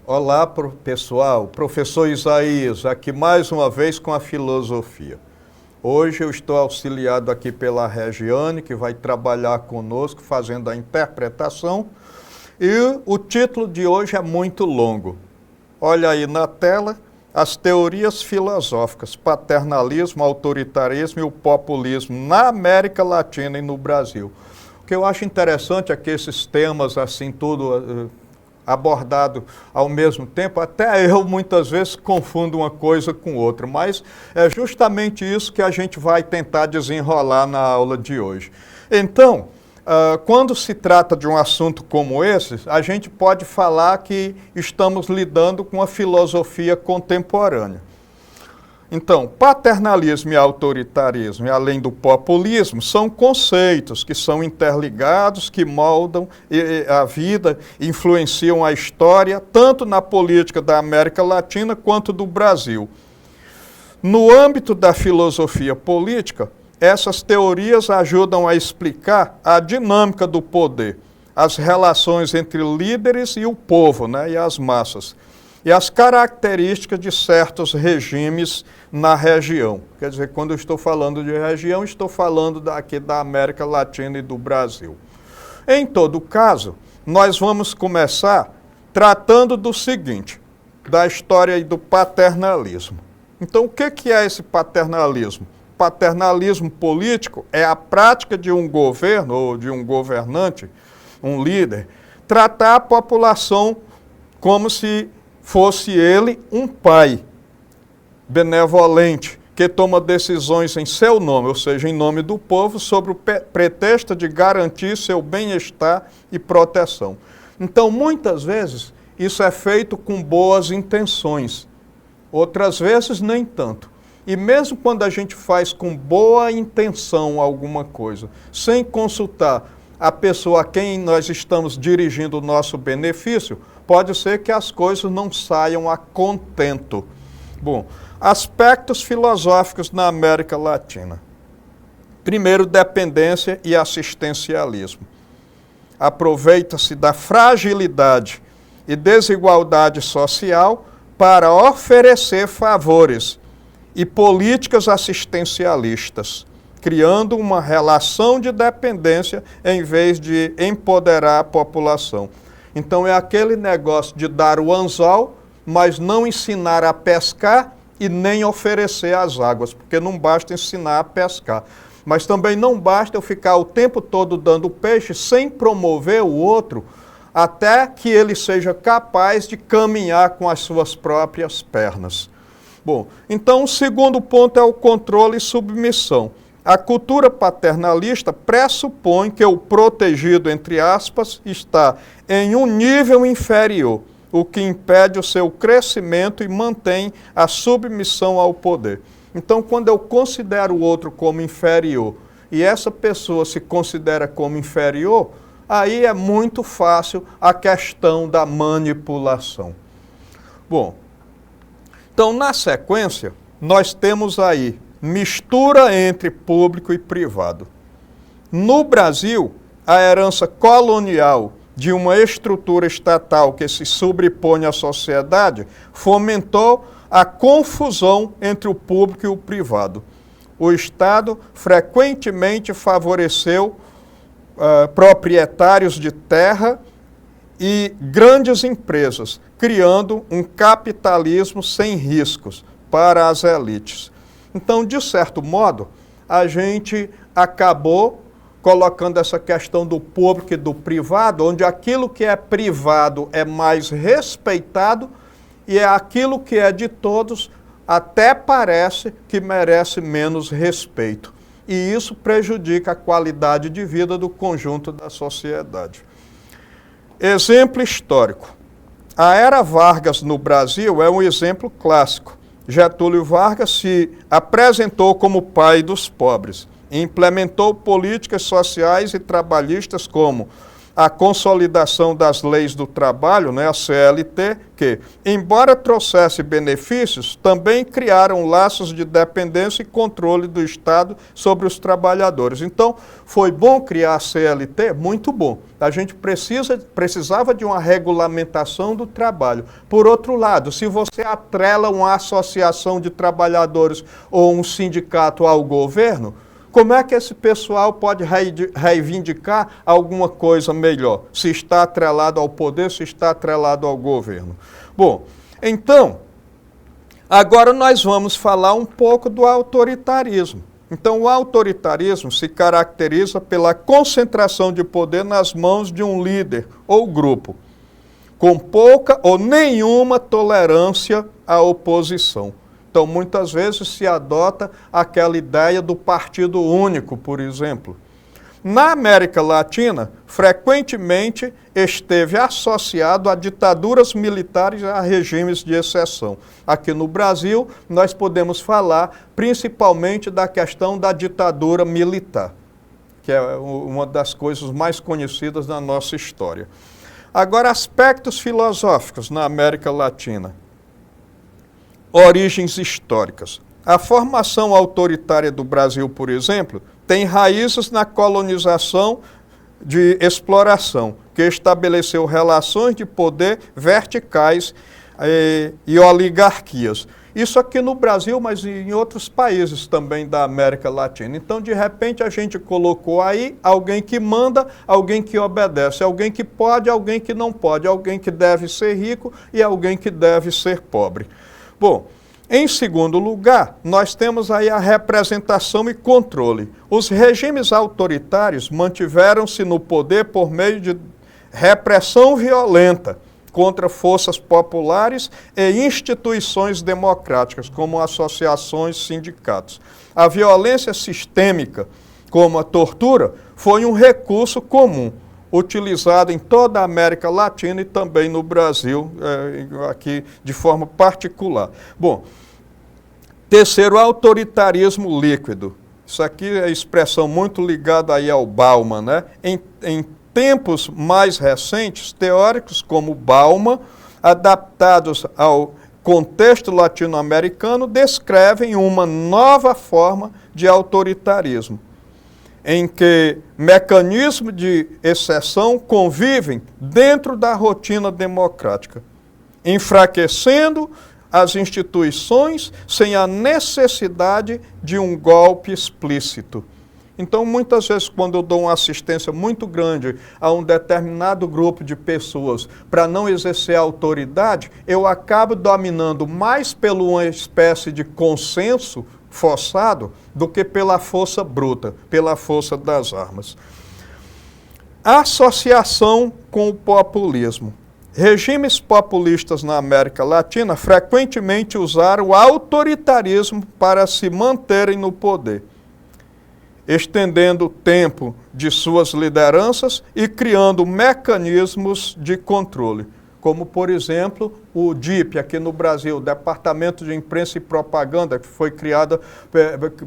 Olá, pessoal. Professor Isaías, aqui mais uma vez com a filosofia. Hoje eu estou auxiliado aqui pela Regiane, que vai trabalhar conosco fazendo a interpretação. E o título de hoje é muito longo. Olha aí na tela, as teorias filosóficas, paternalismo, autoritarismo e o populismo na América Latina e no Brasil. O que eu acho interessante é que esses temas, assim, tudo abordado ao mesmo tempo, até eu muitas vezes confundo uma coisa com outra, mas é justamente isso que a gente vai tentar desenrolar na aula de hoje. Então, quando se trata de um assunto como esse, a gente pode falar que estamos lidando com a filosofia contemporânea. Então, paternalismo e autoritarismo, e além do populismo, são conceitos que são interligados, que moldam a vida, influenciam a história, tanto na política da América Latina quanto do Brasil. No âmbito da filosofia política, essas teorias ajudam a explicar a dinâmica do poder, as relações entre líderes e o povo, e as massas, e as características de certos regimes na região. Quer dizer, quando eu estou falando de região, estou falando aqui da América Latina e do Brasil. Em todo caso, nós vamos começar tratando do seguinte, da história do paternalismo. Então, o que é esse paternalismo? Paternalismo político é a prática de um governo ou de um governante, um líder, tratar a população como se fosse ele um pai benevolente, que toma decisões em seu nome, ou seja, em nome do povo, sobre o pretexto de garantir seu bem-estar e proteção. Então, muitas vezes, isso é feito com boas intenções, outras vezes nem tanto. E mesmo quando a gente faz com boa intenção alguma coisa, sem consultar a pessoa a quem nós estamos dirigindo o nosso benefício, pode ser que as coisas não saiam a contento. Bom, aspectos filosóficos na América Latina. Primeiro, dependência e assistencialismo. Aproveita-se da fragilidade e desigualdade social para oferecer favores e políticas assistencialistas, criando uma relação de dependência em vez de empoderar a população. Então é aquele negócio de dar o anzol, mas não ensinar a pescar e nem oferecer as águas, porque não basta ensinar a pescar. Mas também não basta eu ficar o tempo todo dando peixe sem promover o outro, até que ele seja capaz de caminhar com as suas próprias pernas. Bom, então o segundo ponto é o controle e submissão. A cultura paternalista pressupõe que o protegido, entre aspas, está em um nível inferior, o que impede o seu crescimento e mantém a submissão ao poder. Então, quando eu considero o outro como inferior e essa pessoa se considera como inferior, aí é muito fácil a questão da manipulação. Bom, então, na sequência, nós temos aí mistura entre público e privado. No Brasil, a herança colonial de uma estrutura estatal que se sobrepõe à sociedade fomentou a confusão entre o público e o privado. O Estado frequentemente favoreceu proprietários de terra e grandes empresas, criando um capitalismo sem riscos para as elites. Então, de certo modo, a gente acabou colocando essa questão do público e do privado, onde aquilo que é privado é mais respeitado e é aquilo que é de todos até parece que merece menos respeito. E isso prejudica a qualidade de vida do conjunto da sociedade. Exemplo histórico. A Era Vargas no Brasil é um exemplo clássico. Getúlio Vargas se apresentou como pai dos pobres e implementou políticas sociais e trabalhistas como a consolidação das leis do trabalho, né, a CLT, que, embora trouxesse benefícios, também criaram laços de dependência e controle do Estado sobre os trabalhadores. Então, foi bom criar a CLT? Muito bom. A gente precisava de uma regulamentação do trabalho. Por outro lado, se você atrela uma associação de trabalhadores ou um sindicato ao governo, como é que esse pessoal pode reivindicar alguma coisa melhor? Se está atrelado ao poder, se está atrelado ao governo. Bom, então, agora nós vamos falar um pouco do autoritarismo. Então, o autoritarismo se caracteriza pela concentração de poder nas mãos de um líder ou grupo, com pouca ou nenhuma tolerância à oposição. Então, muitas vezes se adota aquela ideia do partido único, por exemplo. Na América Latina, frequentemente esteve associado a ditaduras militares e a regimes de exceção. Aqui no Brasil, nós podemos falar principalmente da questão da ditadura militar, que é uma das coisas mais conhecidas da nossa história. Agora, aspectos filosóficos na América Latina. Origens históricas. A formação autoritária do Brasil, por exemplo, tem raízes na colonização de exploração, que estabeleceu relações de poder verticais e oligarquias. Isso aqui no Brasil, mas em outros países também da América Latina. Então, de repente, a gente colocou aí alguém que manda, alguém que obedece, alguém que pode, alguém que não pode, alguém que deve ser rico e alguém que deve ser pobre. Bom, em segundo lugar, nós temos aí a representação e controle. Os regimes autoritários mantiveram-se no poder por meio de repressão violenta contra forças populares e instituições democráticas, como associações, sindicatos. A violência sistêmica, como a tortura, foi um recurso comum, utilizado em toda a América Latina e também no Brasil, aqui de forma particular. Bom, terceiro, autoritarismo líquido. Isso aqui é expressão muito ligada aí ao Bauman, né? Em tempos mais recentes, teóricos como Bauman, adaptados ao contexto latino-americano, descrevem uma nova forma de autoritarismo, em que mecanismos de exceção convivem dentro da rotina democrática, enfraquecendo as instituições sem a necessidade de um golpe explícito. Então, muitas vezes, quando eu dou uma assistência muito grande a um determinado grupo de pessoas para não exercer autoridade, eu acabo dominando mais por uma espécie de consenso forçado do que pela força bruta, pela força das armas. Associação com o populismo. Regimes populistas na América Latina frequentemente usaram o autoritarismo para se manterem no poder, estendendo o tempo de suas lideranças e criando mecanismos de controle, como, por exemplo, o DIP, aqui no Brasil, Departamento de Imprensa e Propaganda, que foi criado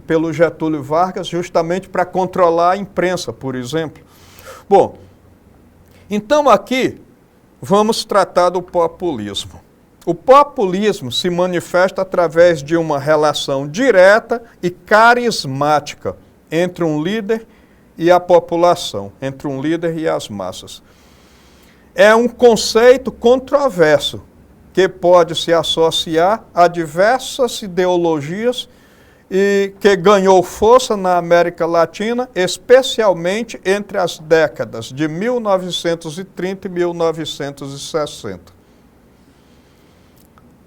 pelo Getúlio Vargas justamente para controlar a imprensa, por exemplo. Bom, então aqui vamos tratar do populismo. O populismo se manifesta através de uma relação direta e carismática entre um líder e a população, entre um líder e as massas. É um conceito controverso que pode se associar a diversas ideologias e que ganhou força na América Latina, especialmente entre as décadas de 1930 e 1960.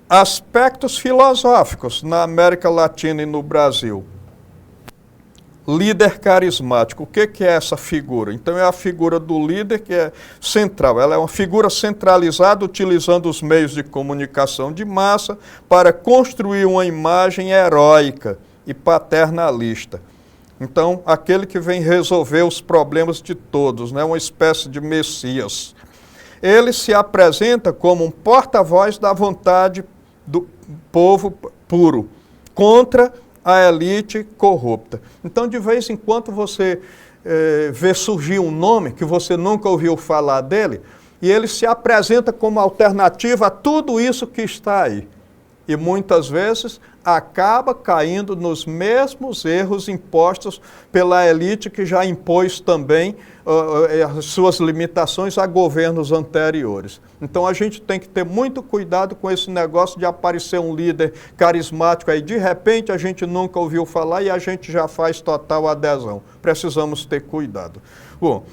Aspectos filosóficos na América Latina e no Brasil. Líder carismático. O que é essa figura? Então é a figura do líder que é central. Ela é uma figura centralizada utilizando os meios de comunicação de massa para construir uma imagem heróica e paternalista. Então, aquele que vem resolver os problemas de todos, né? Uma espécie de Messias. Ele se apresenta como um porta-voz da vontade do povo puro, contra a elite corrupta. Então, de vez em quando, você vê surgir um nome que você nunca ouviu falar dele, e ele se apresenta como alternativa a tudo isso que está aí. E muitas vezes acaba caindo nos mesmos erros impostos pela elite que já impôs também as suas limitações a governos anteriores. Então a gente tem que ter muito cuidado com esse negócio de aparecer um líder carismático aí, de repente a gente nunca ouviu falar e a gente já faz total adesão. Precisamos ter cuidado. Bom,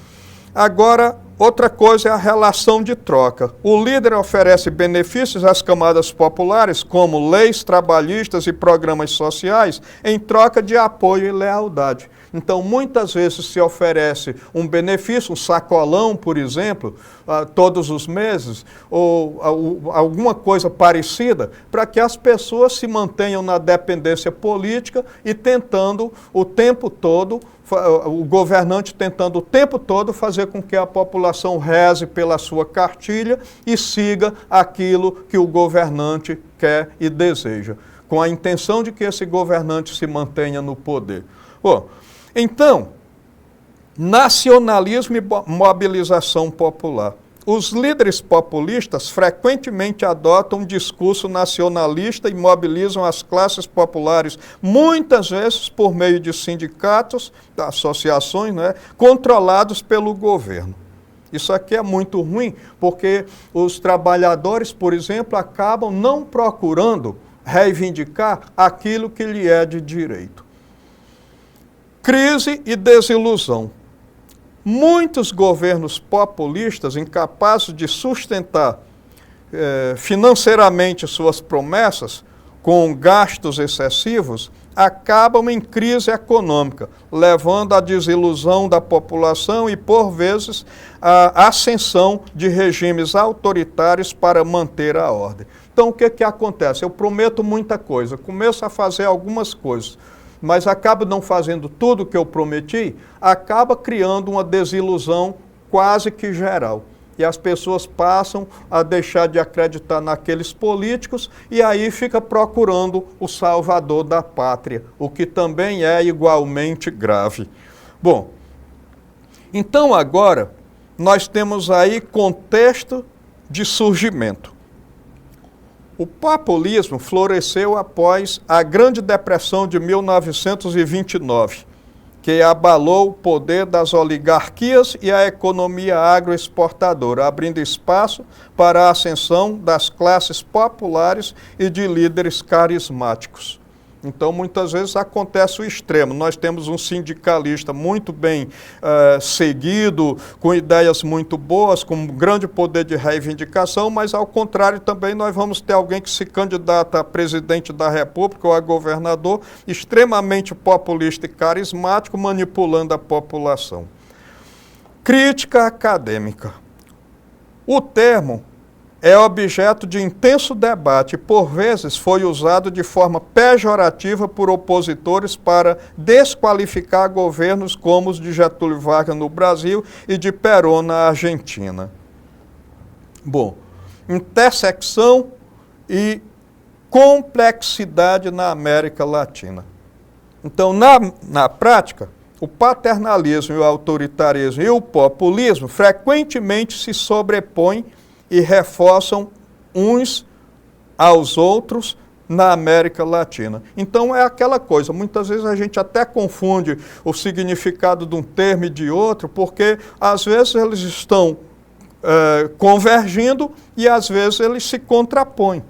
agora, outra coisa é a relação de troca. O líder oferece benefícios às camadas populares, como leis trabalhistas e programas sociais, em troca de apoio e lealdade. Então, muitas vezes se oferece um benefício, um sacolão, por exemplo, todos os meses, ou alguma coisa parecida, para que as pessoas se mantenham na dependência política e tentando o tempo todo, o governante tentando o tempo todo fazer com que a população reze pela sua cartilha e siga aquilo que o governante quer e deseja, com a intenção de que esse governante se mantenha no poder. Bom, então, nacionalismo e mobilização popular. Os líderes populistas frequentemente adotam um discurso nacionalista e mobilizam as classes populares, muitas vezes por meio de sindicatos, associações, controlados pelo governo. Isso aqui é muito ruim, porque os trabalhadores, por exemplo, acabam não procurando reivindicar aquilo que lhe é de direito. Crise e desilusão. Muitos governos populistas, incapazes de sustentar financeiramente suas promessas, com gastos excessivos, acabam em crise econômica, levando à desilusão da população e, por vezes, à ascensão de regimes autoritários para manter a ordem. Então, o que acontece? Eu prometo muita coisa, começo a fazer algumas coisas, mas acaba não fazendo tudo o que eu prometi, acaba criando uma desilusão quase que geral. E as pessoas passam a deixar de acreditar naqueles políticos e aí fica procurando o salvador da pátria, o que também é igualmente grave. Bom, então agora nós temos aí contexto de surgimento. O populismo floresceu após a Grande Depressão de 1929, que abalou o poder das oligarquias e a economia agroexportadora, abrindo espaço para a ascensão das classes populares e de líderes carismáticos. Então, muitas vezes acontece o extremo. Nós temos um sindicalista muito bem seguido, com ideias muito boas, com um grande poder de reivindicação, mas, ao contrário, também nós vamos ter alguém que se candidata a presidente da República ou a governador, extremamente populista e carismático, manipulando a população. Crítica acadêmica. O termo é objeto de intenso debate e, por vezes, foi usado de forma pejorativa por opositores para desqualificar governos como os de Getúlio Vargas no Brasil e de Perón na Argentina. Bom, intersecção e complexidade na América Latina. Então, na prática, o paternalismo e o autoritarismo e o populismo frequentemente se sobrepõem e reforçam uns aos outros na América Latina. Então é aquela coisa, muitas vezes a gente até confunde o significado de um termo e de outro, porque às vezes eles estão convergindo e às vezes eles se contrapõem.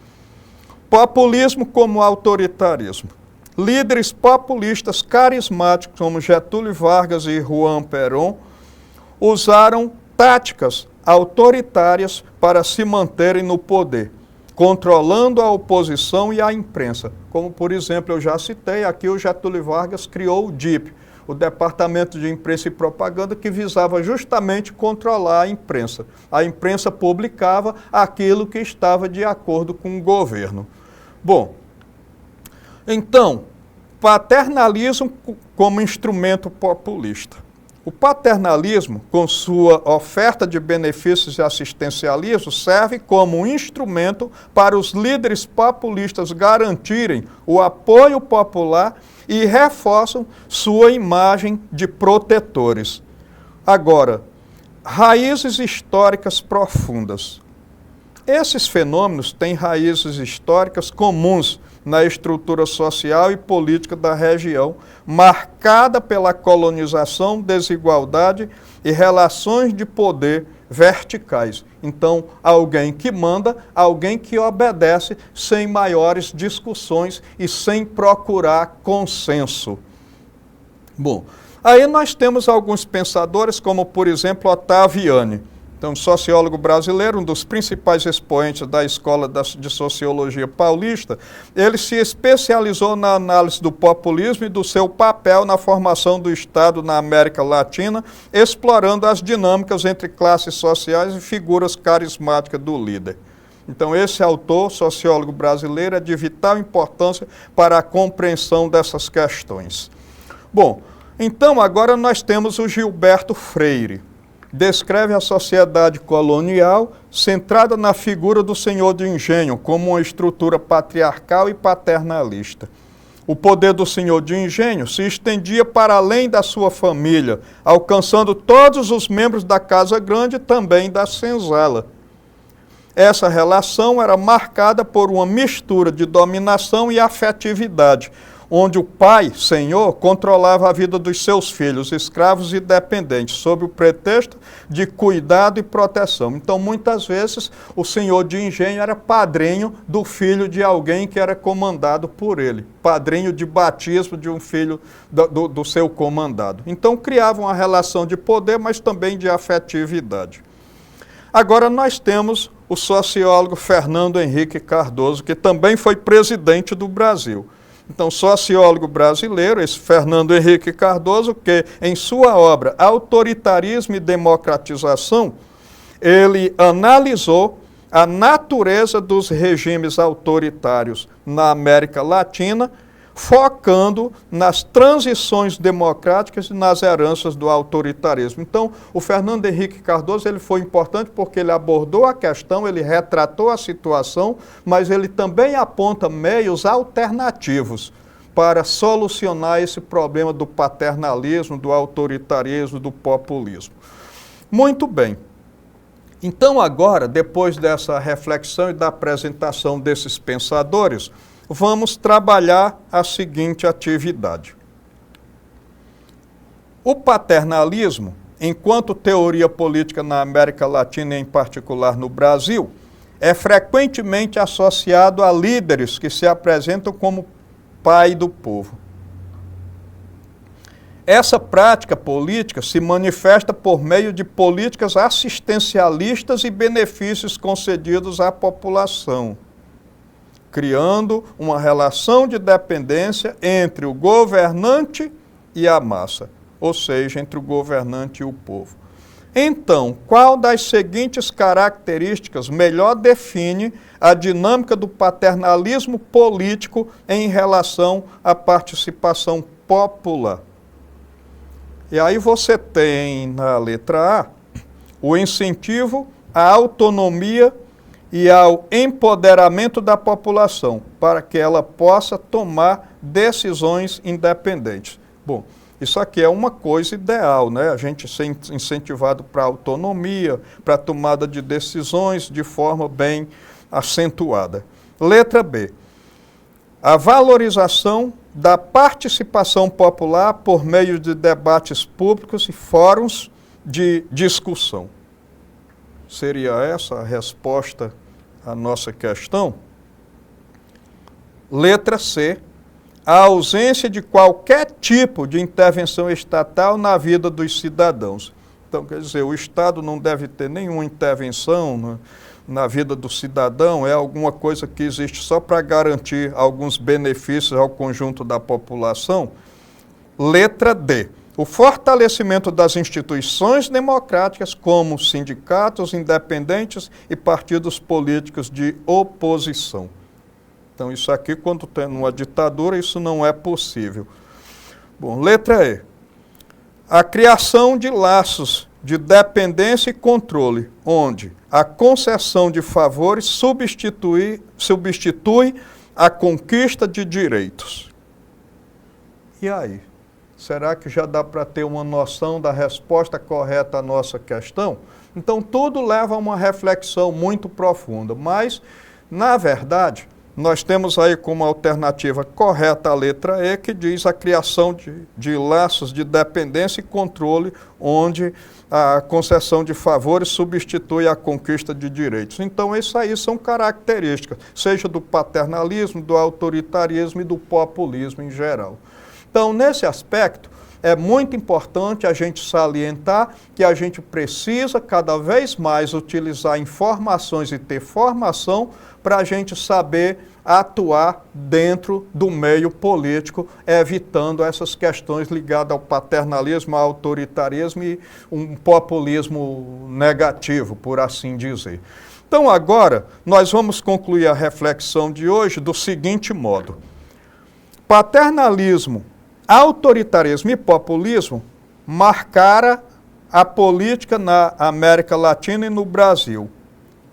Populismo como autoritarismo. Líderes populistas carismáticos como Getúlio Vargas e Juan Perón usaram táticas autoritárias para se manterem no poder, controlando a oposição e a imprensa. Como, por exemplo, eu já citei aqui, o Getúlio Vargas criou o DIP, o Departamento de Imprensa e Propaganda, que visava justamente controlar a imprensa. A imprensa publicava aquilo que estava de acordo com o governo. Bom, então, paternalismo como instrumento populista. O paternalismo, com sua oferta de benefícios e assistencialismo, serve como um instrumento para os líderes populistas garantirem o apoio popular e reforçam sua imagem de protetores. Agora, raízes históricas profundas. Esses fenômenos têm raízes históricas comuns na estrutura social e política da região, marcada pela colonização, desigualdade e relações de poder verticais. Então, alguém que manda, alguém que obedece sem maiores discussões e sem procurar consenso. Bom, aí nós temos alguns pensadores, como por exemplo Ottaviani. Então, sociólogo brasileiro, um dos principais expoentes da Escola de Sociologia Paulista, ele se especializou na análise do populismo e do seu papel na formação do Estado na América Latina, explorando as dinâmicas entre classes sociais e figuras carismáticas do líder. Então, esse autor, sociólogo brasileiro, é de vital importância para a compreensão dessas questões. Bom, então agora nós temos o Gilberto Freire. Descreve a sociedade colonial centrada na figura do senhor de engenho como uma estrutura patriarcal e paternalista. O poder do senhor de engenho se estendia para além da sua família, alcançando todos os membros da casa grande e também da senzala. Essa relação era marcada por uma mistura de dominação e afetividade, onde o pai, senhor, controlava a vida dos seus filhos, escravos e dependentes, sob o pretexto de cuidado e proteção. Então, muitas vezes, o senhor de engenho era padrinho do filho de alguém que era comandado por ele, padrinho de batismo de um filho do seu comandado. Então, criava uma relação de poder, mas também de afetividade. Agora, nós temos o sociólogo Fernando Henrique Cardoso, que também foi presidente do Brasil. Então, sociólogo brasileiro, esse Fernando Henrique Cardoso, que em sua obra Autoritarismo e Democratização, ele analisou a natureza dos regimes autoritários na América Latina, focando nas transições democráticas e nas heranças do autoritarismo. Então, o Fernando Henrique Cardoso ele foi importante porque ele abordou a questão, ele retratou a situação, mas ele também aponta meios alternativos para solucionar esse problema do paternalismo, do autoritarismo, do populismo. Muito bem. Então, agora, depois dessa reflexão e da apresentação desses pensadores, vamos trabalhar a seguinte atividade. O paternalismo, enquanto teoria política na América Latina e em particular no Brasil, é frequentemente associado a líderes que se apresentam como pai do povo. Essa prática política se manifesta por meio de políticas assistencialistas e benefícios concedidos à população, criando uma relação de dependência entre o governante e a massa, ou seja, entre o governante e o povo. Então, qual das seguintes características melhor define a dinâmica do paternalismo político em relação à participação popular? E aí você tem na letra A o incentivo à autonomia e ao empoderamento da população, para que ela possa tomar decisões independentes. Bom, isso aqui é uma coisa ideal, né? A gente ser incentivado para a autonomia, para a tomada de decisões de forma bem acentuada. Letra B. A valorização da participação popular por meio de debates públicos e fóruns de discussão. Seria essa a resposta à nossa questão? Letra C. A ausência de qualquer tipo de intervenção estatal na vida dos cidadãos. Então, quer dizer, o Estado não deve ter nenhuma intervenção na vida do cidadão, é alguma coisa que existe só para garantir alguns benefícios ao conjunto da população. Letra D. O fortalecimento das instituições democráticas, como sindicatos independentes e partidos políticos de oposição. Então, isso aqui, quando tem uma ditadura, isso não é possível. Bom, letra E. a criação de laços de dependência e controle, onde a concessão de favores substitui a conquista de direitos. E aí? Será que já dá para ter uma noção da resposta correta à nossa questão? Então, tudo leva a uma reflexão muito profunda, mas, na verdade, nós temos aí como alternativa correta a letra E, que diz a criação de laços de dependência e controle, onde a concessão de favores substitui a conquista de direitos. Então, isso aí são características, seja do paternalismo, do autoritarismo e do populismo em geral. Então, nesse aspecto, é muito importante a gente salientar que a gente precisa cada vez mais utilizar informações e ter formação para a gente saber atuar dentro do meio político, evitando essas questões ligadas ao paternalismo, ao autoritarismo e um populismo negativo, por assim dizer. Então agora, nós vamos concluir a reflexão de hoje do seguinte modo. Paternalismo, autoritarismo e populismo marcaram a política na América Latina e no Brasil.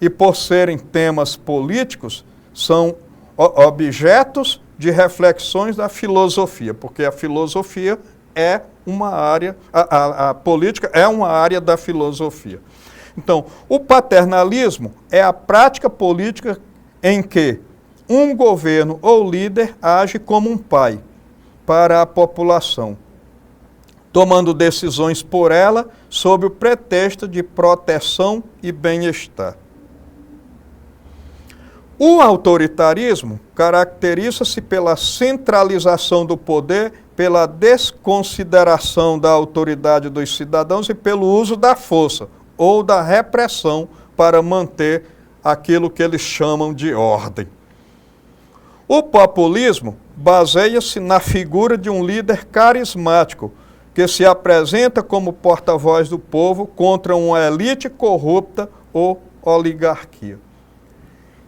E por serem temas políticos, são objetos de reflexões da filosofia, porque a filosofia é uma área, a política é uma área da filosofia. Então, o paternalismo é a prática política em que um governo ou líder age como um pai para a população, tomando decisões por ela sob o pretexto de proteção e bem-estar. O autoritarismo caracteriza-se pela centralização do poder, pela desconsideração da autoridade dos cidadãos e pelo uso da força ou da repressão para manter aquilo que eles chamam de ordem. O populismo baseia-se na figura de um líder carismático que se apresenta como porta-voz do povo contra uma elite corrupta ou oligarquia.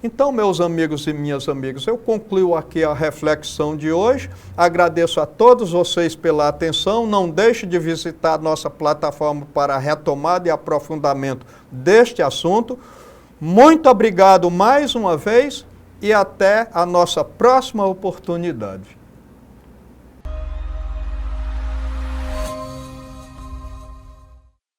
Então, meus amigos e minhas amigas, eu concluo aqui a reflexão de hoje. Agradeço a todos vocês pela atenção. Não deixe de visitar nossa plataforma para a retomada e aprofundamento deste assunto. Muito obrigado mais uma vez e até a nossa próxima oportunidade.